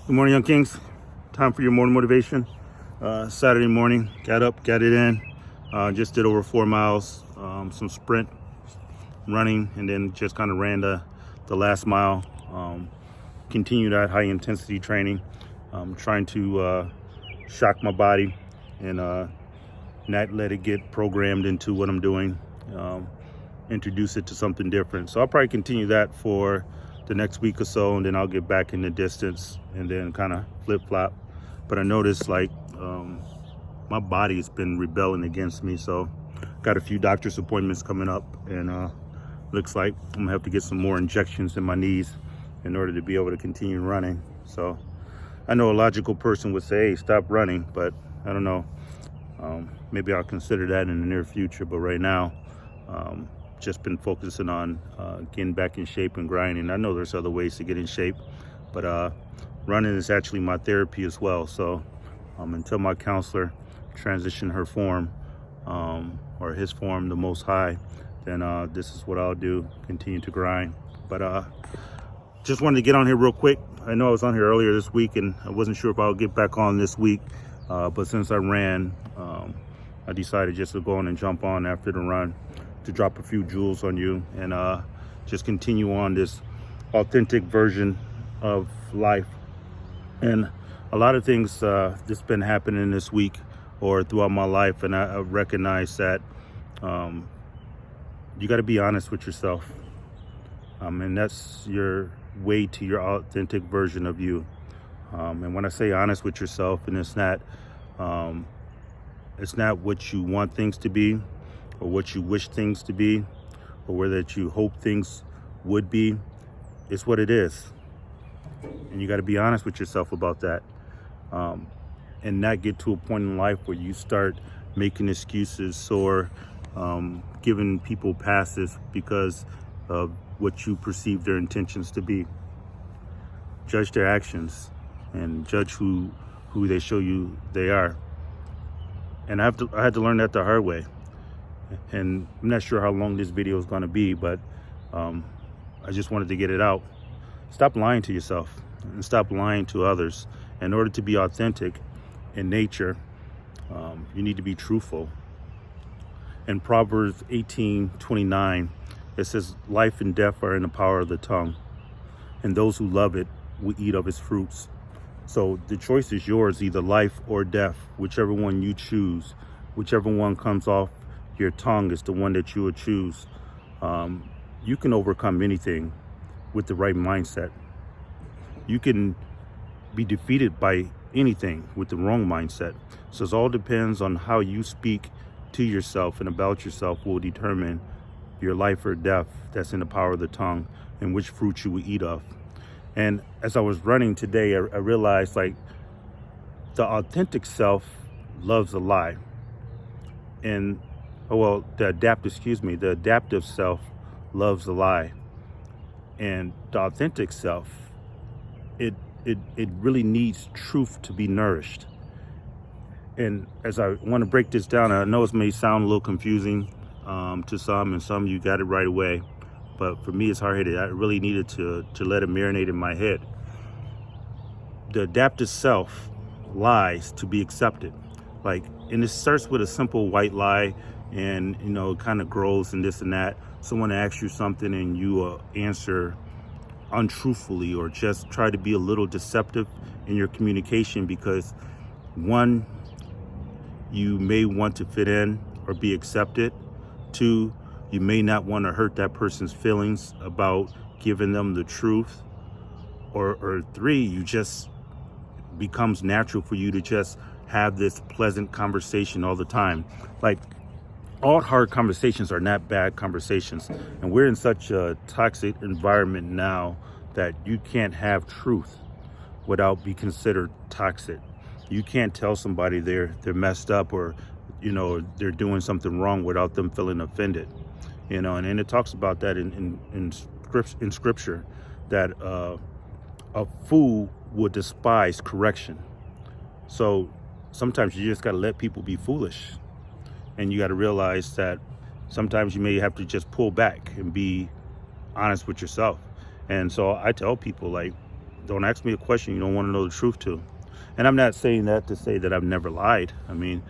Good morning, Young Kings. Time for your morning motivation. Saturday morning, got up, got it in. Just did over 4 miles, some sprint running, and then just kind of ran the last mile. Continued that high intensity training, trying to shock my body and not let it get programmed into what I'm doing. Introduce it to something different. So I'll probably continue that for the next week or so, and then I'll get back in the distance and then kind of flip-flop. But I noticed like my body's been rebelling against me, so got a few doctor's appointments coming up, and looks like I'm gonna have to get some more injections in my knees in order to be able to continue running. So I know a logical person would say, hey, stop running, but I don't know. Maybe I'll consider that in the near future, but right now just been focusing on getting back in shape and grinding. I know there's other ways to get in shape, but running is actually my therapy as well. So until my counselor transition her form or his form, the Most High, then this is what I'll do, continue to grind. But just wanted to get on here real quick. I know I was on here earlier this week and I wasn't sure if I'll get back on this week, but since I ran, I decided just to go on and jump on after the run to drop a few jewels on you and just continue on this authentic version of life. And a lot of things that's been happening this week or throughout my life, and I recognize that you got to be honest with yourself, and that's your way to your authentic version of you. And when I say honest with yourself, and it's not what you want things to be or what you wish things to be or where that you hope things would be. It's what it is, and you got to be honest with yourself about that, and not get to a point in life where you start making excuses or giving people passes because of what you perceive their intentions to be. Judge their actions and judge who they show you they are. And I had to learn that the hard way. And I'm not sure how long this video is going to be, but I just wanted to get it out. Stop lying to yourself and stop lying to others. In order to be authentic in nature, you need to be truthful. In Proverbs 18:29, it says, life and death are in the power of the tongue, and those who love it will eat of its fruits. So the choice is yours, either life or death, whichever one you choose, whichever one comes off your tongue is the one that you will choose. You can overcome anything with the right mindset. You can be defeated by anything with the wrong mindset. So it all depends on how you speak to yourself and about yourself will determine your life or death that's in the power of the tongue and which fruit you will eat of. And as I was running today, I realized like the authentic self loves a lie. And the adaptive self loves a lie. And the authentic self, it really needs truth to be nourished. And as I want to break this down, I know it may sound a little confusing to some, and some you got it right away. But for me, it's hard-headed. I really needed to let it marinate in my head. The adaptive self lies to be accepted. And it starts with a simple white lie, and it kind of grows and this and that. Someone asks you something and you answer untruthfully or just try to be a little deceptive in your communication because, one, you may want to fit in or be accepted. Two, you may not want to hurt that person's feelings about giving them the truth. Or three, you just becomes natural for you to just have this pleasant conversation all the time. All hard conversations are not bad conversations. And we're in such a toxic environment now that you can't have truth without be considered toxic. You can't tell somebody they're messed up or they're doing something wrong without them feeling offended. And it talks about that in scripture that a fool would despise correction. So sometimes you just got to let people be foolish, and you got to realize that sometimes you may have to just pull back and be honest with yourself. And so I tell people, Don't ask me a question you don't want to know the truth to. And I'm not saying that to say that I've never lied. I mean,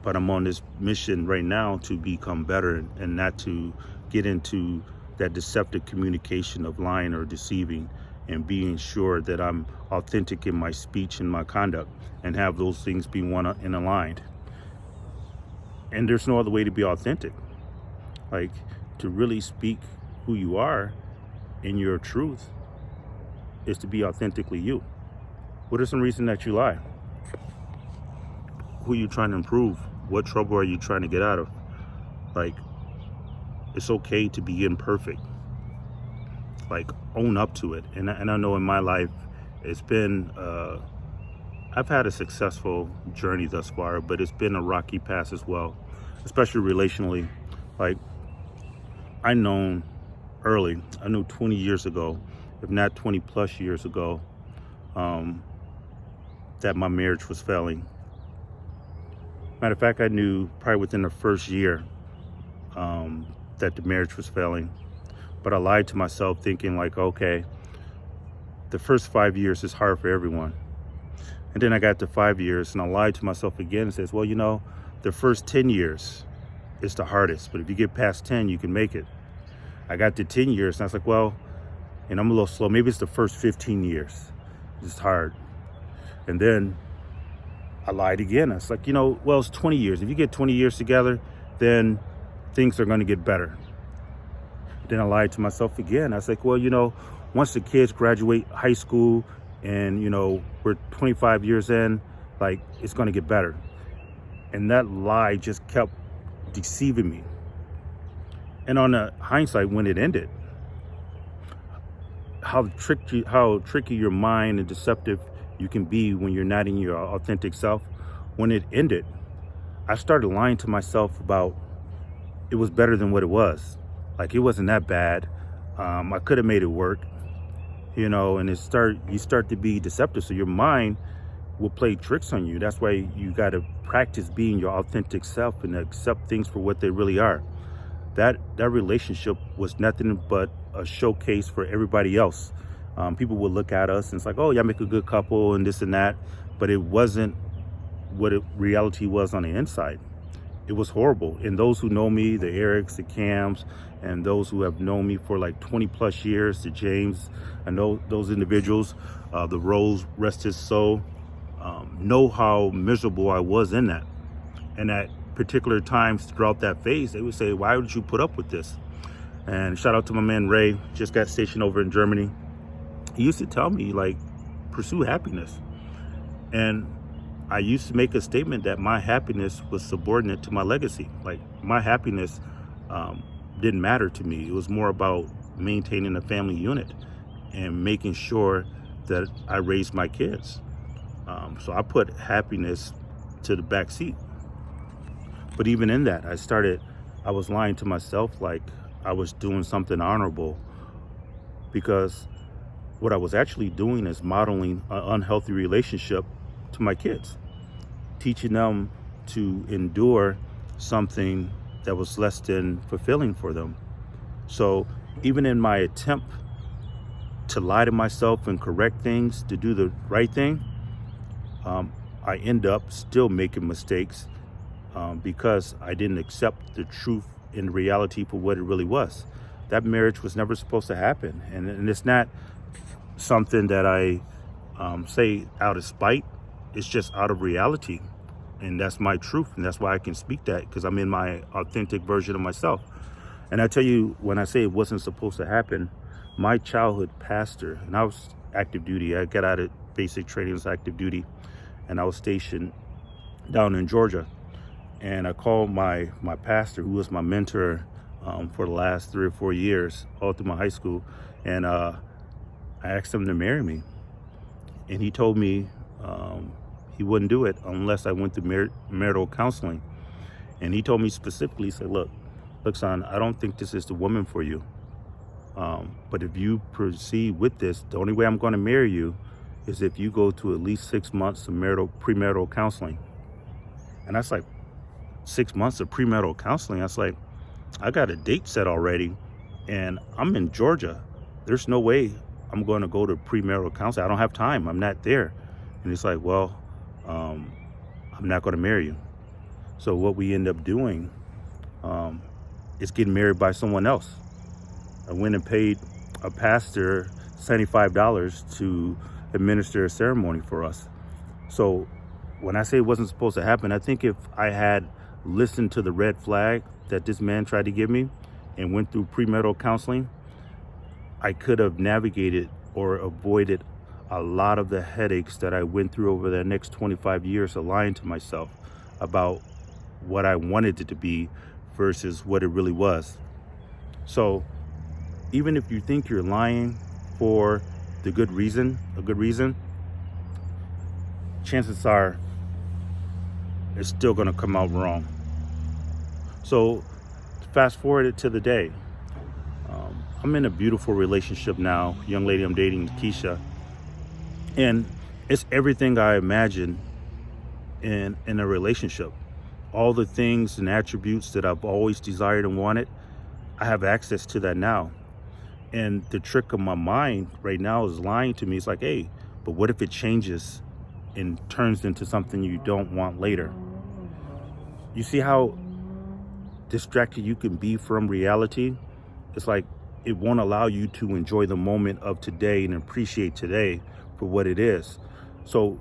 but I'm on this mission right now to become better and not to get into that deceptive communication of lying or deceiving, and being sure that I'm authentic in my speech and my conduct, and have those things be one and aligned. And there's no other way to be authentic. Like, to really speak who you are in your truth is to be authentically you. What are some reasons that you lie? Who are you trying to improve? What trouble are you trying to get out of? Like, it's okay to be imperfect. Like, own up to it. And I know in my life, it's been, I've had a successful journey thus far, but it's been a rocky path as well, especially relationally. Like, I knew 20 years ago, if not 20 plus years ago, that my marriage was failing. Matter of fact, I knew probably within the first year that the marriage was failing. But I lied to myself thinking like, okay, the first 5 years is hard for everyone. And then I got to 5 years and I lied to myself again and says, well, you know, the first 10 years is the hardest, but if you get past 10, you can make it. I got to 10 years and I was like, well, and I'm a little slow. Maybe it's the first 15 years. It's hard. And then I lied again. I was like, you know, well, it's 20 years. If you get 20 years together, then things are going to get better. Then I lied to myself again. I was like, well, you know, once the kids graduate high school and, you know, we're 25 years in, like, it's going to get better. And that lie just kept deceiving me. And on the hindsight, when it ended, how tricky your mind and deceptive you can be when you're not in your authentic self. When it ended, I started lying to myself about it was better than what it was. Like, it wasn't that bad. I could have made it work, you know, and you start to be deceptive. So your mind will play tricks on you. That's why you got to practice being your authentic self and accept things for what they really are. That relationship was nothing but a showcase for everybody else. People would look at us and it's like, oh, y'all make a good couple and this and that. But it wasn't what reality was on the inside. It was horrible. And those who know me, the Erics, the Cams, and those who have known me for like 20 plus years, the James, I know those individuals, the Rose, rest his soul, know how miserable I was in that. And at particular times throughout that phase, they would say, why would you put up with this? And shout out to my man Ray, just got stationed over in Germany. He used to tell me, like, pursue happiness. And I used to make a statement that my happiness was subordinate to my legacy. Like, my happiness didn't matter to me. It was more about maintaining a family unit and making sure that I raised my kids. So I put happiness to the back seat. But even in that, I was lying to myself like I was doing something honorable, because what I was actually doing is modeling an unhealthy relationship to my kids, teaching them to endure something that was less than fulfilling for them. So even in my attempt to lie to myself and correct things, to do the right thing, I end up still making mistakes because I didn't accept the truth and reality for what it really was. That marriage was never supposed to happen. And it's not something that I say out of spite. It's just out of reality. And that's my truth. And that's why I can speak that, because I'm in my authentic version of myself. And I tell you, when I say it wasn't supposed to happen, my childhood pastor, and I was active duty. I got out of basic training as active duty, and I was stationed down in Georgia. And I called my pastor, who was my mentor for the last 3 or 4 years, all through my high school. And I asked him to marry me. And he told me he wouldn't do it unless I went through marital counseling. And he told me specifically, he said, look, son, I don't think this is the woman for you. But if you proceed with this, the only way I'm going to marry you is if you go to at least 6 months of premarital counseling. And that's like, 6 months of premarital counseling. I was like, I got a date set already and I'm in Georgia. There's no way I'm going to go to premarital counseling. I don't have time. I'm not there. And it's like, well, I'm not going to marry you. So what we end up doing is getting married by someone else. I went and paid a pastor $75 to administer a ceremony for us. So when I say it wasn't supposed to happen, I think if I had listened to the red flag that this man tried to give me and went through premarital counseling, I could have navigated or avoided a lot of the headaches that I went through over the next 25 years of lying to myself about what I wanted it to be versus what it really was. So even if you think you're lying for a good reason, chances are it's still going to come out wrong. So fast forward it to the day. I'm in a beautiful relationship now. Young lady I'm dating, Keisha. And it's everything I imagined in a relationship. All the things and attributes that I've always desired and wanted, I have access to that now. And the trick of my mind right now is lying to me. It's like, hey, but what if it changes and turns into something you don't want later? You see how distracted you can be from reality? It's like it won't allow you to enjoy the moment of today and appreciate today for what it is. So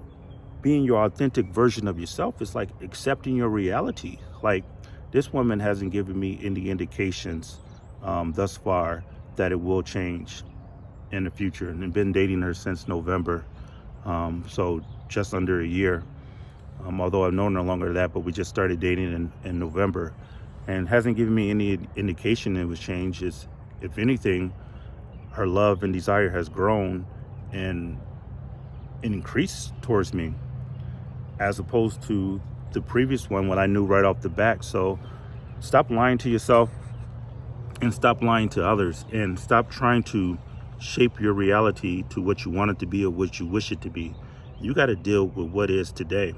being your authentic version of yourself is like accepting your reality. Like, this woman hasn't given me any indications thus far that it will change in the future. And I've been dating her since November, so just under a year. Although I've known her longer than that, but we just started dating in November, and hasn't given me any indication it was changed. Is, if anything, her love and desire has grown and increased towards me, as opposed to the previous one when I knew right off the bat. So stop lying to yourself and stop lying to others, and stop trying to shape your reality to what you want it to be or what you wish it to be. You got to deal with what is today.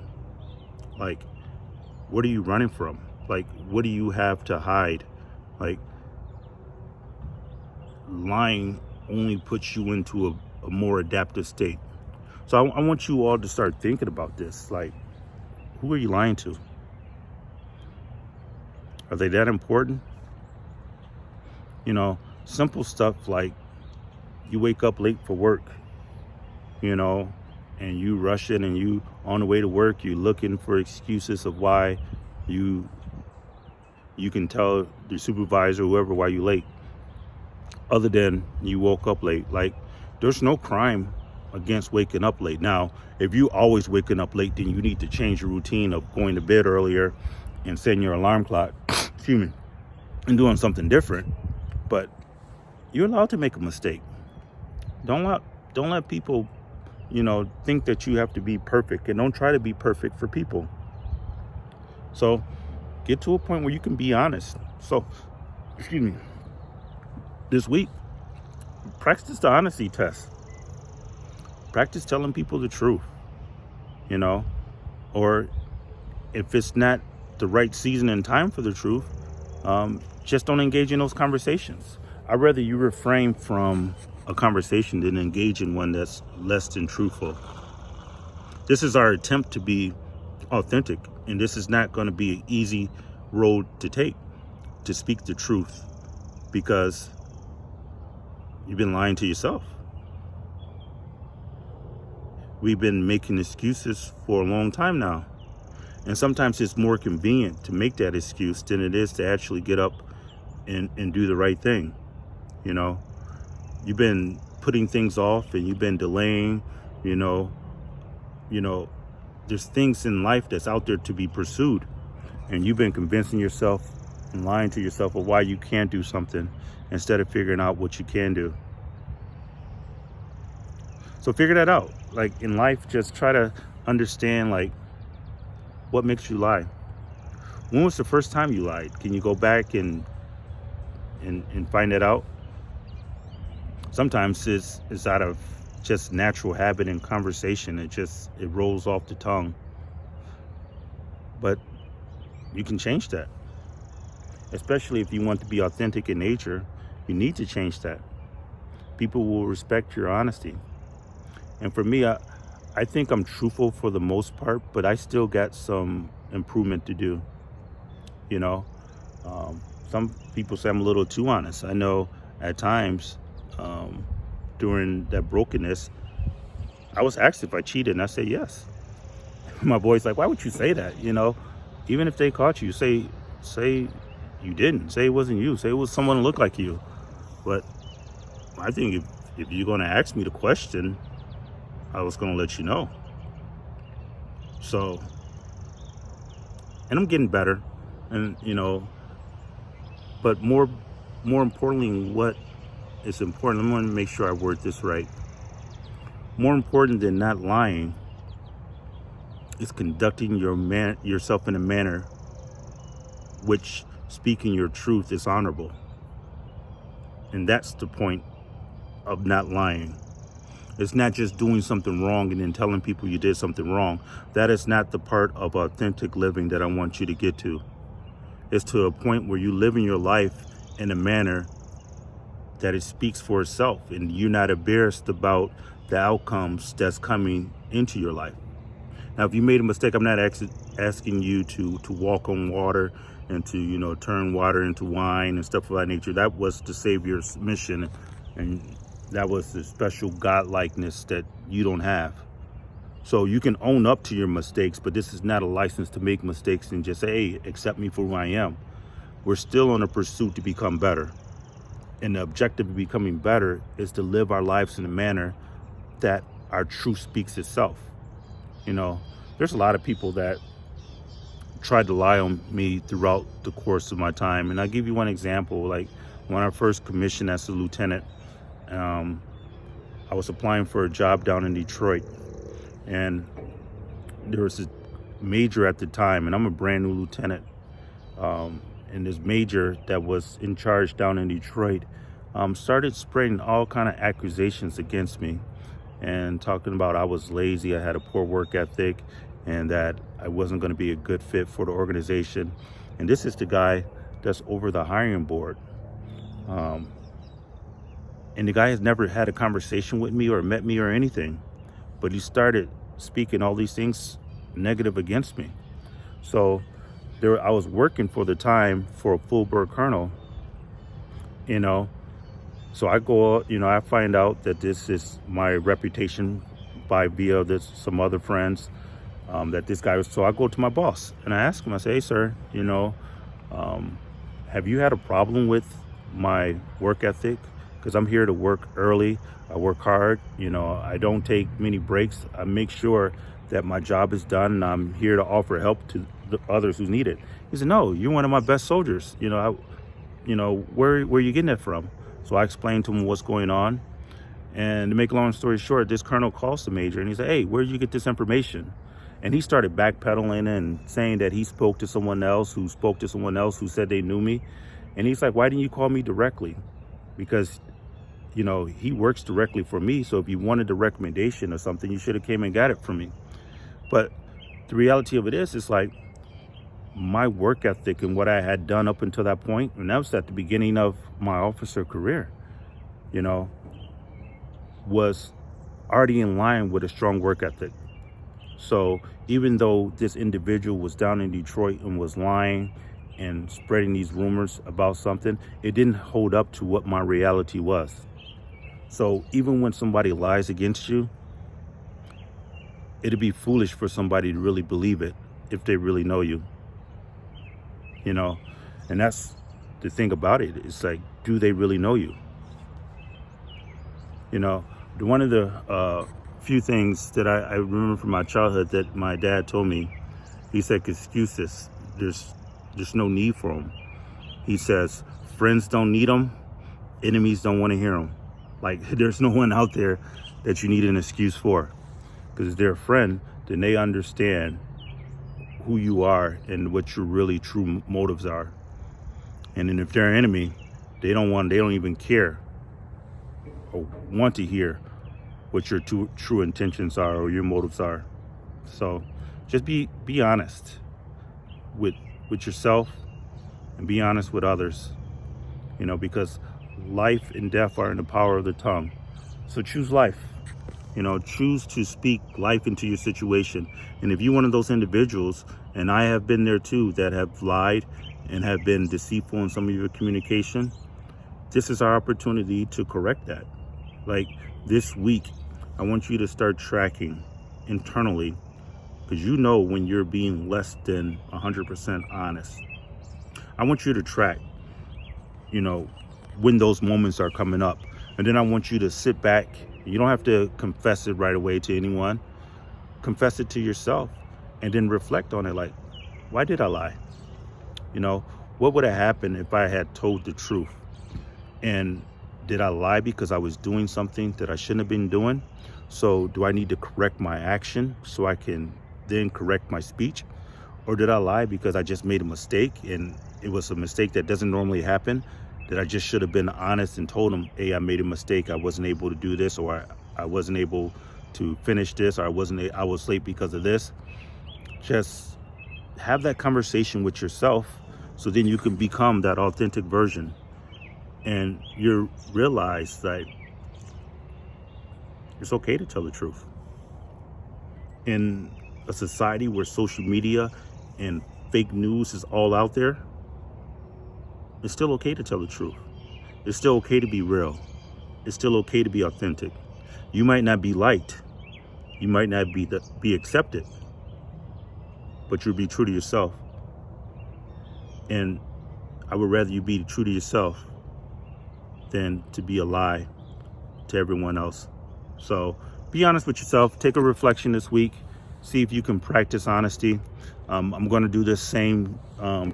Like, what are you running from? Like, what do you have to hide? Like, lying only puts you into a more adaptive state. So I want you all to start thinking about this. Like, who are you lying to? Are they that important? You know, simple stuff like you wake up late for work, you know, and you rush in, and you on the way to work, you looking for excuses of why you can tell the supervisor or whoever why you late, other than you woke up late. Like, there's no crime against waking up late. Now, if you always waking up late, then you need to change your routine of going to bed earlier and setting your alarm clock, excuse me, and doing something different. But you're allowed to make a mistake. Don't let people, you know, think that you have to be perfect, and don't try to be perfect for people. So get to a point where you can be honest. So, excuse me, this week, practice the honesty test. Practice telling people the truth, you know, or if it's not the right season and time for the truth, just don't engage in those conversations. I'd rather you refrain from a conversation than engage in one that's less than truthful. This is our attempt to be authentic, and this is not going to be an easy road to take, to speak the truth, because you've been lying to yourself. We've been making excuses for a long time now, and sometimes it's more convenient to make that excuse than it is to actually get up and do the right thing. You know, you've been putting things off, and you've been delaying. You know, there's things in life that's out there to be pursued, and you've been convincing yourself and lying to yourself of why you can't do something instead of figuring out what you can do. So figure that out. Like, in life, just try to understand, like, what makes you lie. When was the first time you lied? Can you go back and find that out? Sometimes it's out of just natural habit and conversation. It rolls off the tongue. But you can change that. Especially if you want to be authentic in nature, you need to change that. people will respect your honesty. And for me, I think I'm truthful for the most part, but I still got some improvement to do. You know, some people say I'm a little too honest. I know at times during that brokenness, I was asked if I cheated, and I said yes. My boy's like, why would you say that? You know, even if they caught you, say you didn't. Say it wasn't you. Say it was someone who looked like you. But I think if you're going to ask me the question, I was going to let you know. So, and I'm getting better, and you know, but more importantly, what is important, I'm going to make sure I word this right. More important than not lying is conducting yourself in a manner which speaking your truth is honorable. And that's the point of not lying. It's not just doing something wrong and then telling people you did something wrong. That is not the part of authentic living that I want you to get to. It's to a point where you live in your life in a manner that it speaks for itself, and you're not embarrassed about the outcomes that's coming into your life. Now, if you made a mistake, I'm not asking you to walk on water and to, you know, turn water into wine and stuff of that nature. That was the Savior's mission, and that was the special godlikeness that you don't have. So you can own up to your mistakes, but this is not a license to make mistakes and just say, hey, accept me for who I am. We're still on a pursuit to become better. And the objective of becoming better is to live our lives in a manner that our truth speaks itself. You know, there's a lot of people that tried to lie on me throughout the course of my time. And I'll give you one example. Like when I first commissioned as a lieutenant, I was applying for a job down in Detroit. And there was a major at the time, and I'm a brand new lieutenant. And this major that was in charge down in Detroit started spreading all kind of accusations against me and talking about I was lazy, I had a poor work ethic, and that I wasn't going to be a good fit for the organization. And this is the guy that's over the hiring board. And the guy has never had a conversation with me or met me or anything, but he started speaking all these things negative against me. So I was working for the time for a full bird colonel, you know. So I go, you know, I find out that this is my reputation by via some other friends that this guy was. So I go to my boss and I ask him, I say, hey, sir, you know, have you had a problem with my work ethic? Because I'm here to work early. I work hard. You know, I don't take many breaks. I make sure that my job is done, and I'm here to offer help to the others who need it. He said, no, you're one of my best soldiers. You know, where are you getting that from? So I explained to him what's going on. And to make a long story short, this colonel calls the major and he said, hey, where did you get this information? And he started backpedaling and saying that he spoke to someone else who spoke to someone else who said they knew me. And he's like, why didn't you call me directly? Because, you know, he works directly for me. So if you wanted a recommendation or something, you should have came and got it from me. But the reality of it is, it's like my work ethic and what I had done up until that point, and that was at the beginning of my officer career, you know, was already in line with a strong work ethic. So even though this individual was down in Detroit and was lying and spreading these rumors about something, it didn't hold up to what my reality was. So even when somebody lies against you, it'd be foolish for somebody to really believe it if they really know you, you know. And that's the thing about it. It's like, do they really know you? You know, one of the few things that I remember from my childhood that my dad told me, he said, excuses, there's no need for them. He says, friends don't need them, enemies don't want to hear them. Like, there's no one out there that you need an excuse for. Because if they're a friend, then they understand who you are and what your really true motives are. And then if they're an enemy, they don't even care or want to hear what your true intentions are or your motives are. So just be honest with yourself and be honest with others, you know, because life and death are in the power of the tongue. So choose life. Choose to speak life into your situation. And if you're one of those individuals, and I have been there too, that have lied and have been deceitful in some of your communication, this is our opportunity to correct that. Like this week, I want you to start tracking internally, because when you're being less than 100% honest. I want you to track, when those moments are coming up. And then I want you to sit back. You don't have to confess it right away to anyone. Confess it to yourself and then reflect on it. Like, why did I lie? What would have happened if I had told the truth? And did I lie because I was doing something that I shouldn't have been doing? So do I need to correct my action so I can then correct my speech? Or did I lie because I just made a mistake, and it was a mistake that doesn't normally happen, that I just should have been honest and told them, hey, I made a mistake. I wasn't able to do this, or I wasn't able to finish this, or I was late because of this. Just have that conversation with yourself, so then you can become that authentic version. And you realize that it's okay to tell the truth. In a society where social media and fake news is all out there, it's still okay to tell the truth. It's still okay to be real. It's still okay to be authentic. You might not be liked. You might not be accepted, but you'll be true to yourself. And I would rather you be true to yourself than to be a lie to everyone else. So be honest with yourself. Take a reflection this week. See if you can practice honesty. I'm going to do this same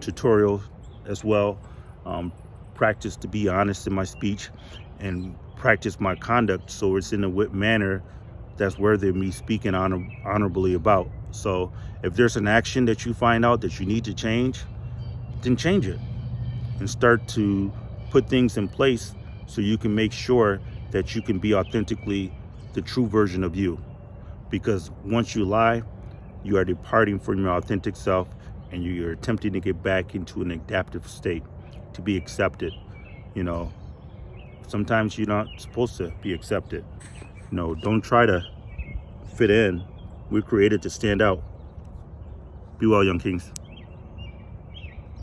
tutorial as well. Practice to be honest in my speech, and practice my conduct so it's in a manner that's worthy of me speaking honorably about. So if there's an action that you find out that you need to change, then change it and start to put things in place so you can make sure that you can be authentically the true version of you. Because once you lie, you are departing from your authentic self, and you're attempting to get back into an adaptive state to be accepted. Sometimes you're not supposed to be accepted. Don't try to fit in. We're created to stand out. Be well, young kings.